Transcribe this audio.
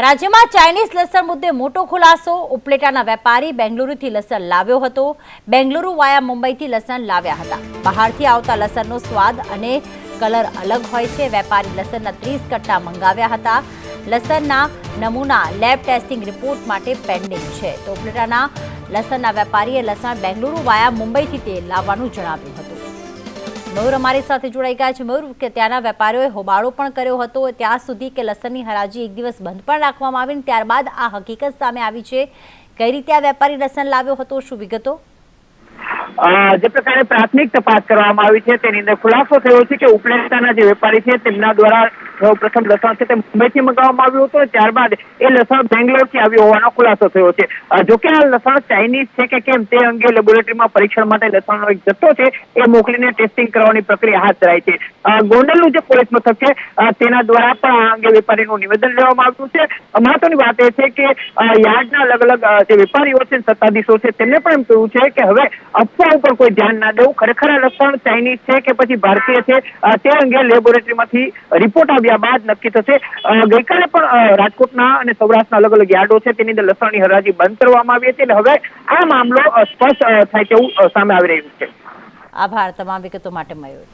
રાજ્યમાં ચાઇનીઝ લસણ મુદ્દે મોટો ખુલાસો। ઉપલેટાના વેપારી બેંગલુરુથી લસણ લાવ્યો હતો। બેંગલુરુ વાયા મુંબઈથી લસણ લાવ્યા હતા। બહારથી આવતા લસણનો સ્વાદ અને કલર અલગ હોય છે। વેપારી લસણના 30 કટ્ટા મંગાવ્યા હતા। લસણના નમૂના લેબ ટેસ્ટિંગ રિપોર્ટ માટે પેન્ડિંગ છે। તો ઉપલેટાના લસણના વેપારીએ લસણ બેંગલુરુ વાયા મુંબઈથી તે લાવવાનું જણાવ્યું હતું। મયુર અમારી સાથે જોડાઈ ગયા છે। મયુર, કે ત્યાંના વેપારીઓએ હોબાળો પણ કર્યો હતો ત્યાં સુધી કે લસણની હરાજી એક દિવસ બંધ પણ રાખવામાં આવી, ત્યારબાદ આ હકીકત સામે આવી છે। કઈ રીતે આ વેપારી લસણ લાવ્યો હતો, શું વિગતો? જે પ્રકારે પ્રાથમિક તપાસ કરવામાં આવી છે તેની અંદર ખુલાસો થયો છે કે ઉપલેટાના જે વેપારી છે તેમના દ્વારા પ્રથમ લસણ છે તે મુંબઈથી મંગાવવામાં આવ્યું હતું, ત્યારબાદ એ લસણ બેંગ્લોરથી આવ્યું હોવાનો ખુલાસો થયો છે। જોકે આ લસણ ચાઇનીઝ છે કે કેમ તે અંગે લેબોરેટરીમાં પરીક્ષણ માટે લસણનો એક જથ્થો છે એ મોકલીને ટેસ્ટિંગ કરવાની પ્રક્રિયા હાથ ધરાઈ છે। ગોંડલનું જે પોલીસ મથક છે તેના દ્વારા પણ આ અંગે વેપારીનું નિવેદન લેવામાં આવ્યું છે। મહત્વની વાત એ છે કે યાર્ડના અલગ અલગ જે વેપારીઓ છે, સત્તાધીશો છે, તેમને પણ એમ કહ્યું છે કે હવે અફવા ઉપર કોઈ ધ્યાન ના દેવું, ખરેખર આ લસણ ચાઇનીઝ છે કે પછી ભારતીય છે તે અંગે લેબોરેટરીમાંથી રિપોર્ટ આવ્યા બાદ નક્કી થશે। ગઈકાલે પણ રાજકોટના અને સૌરાષ્ટ્રના અલગ અલગ યાર્ડો છે તેની અંદર લસણની હરાજી બંધ કરવામાં આવી હતી અને હવે આ મામલો સ્પષ્ટ થાય તેવું સામે આવી રહ્યું છે। આભાર તમામ વિગતો માટે મયુર।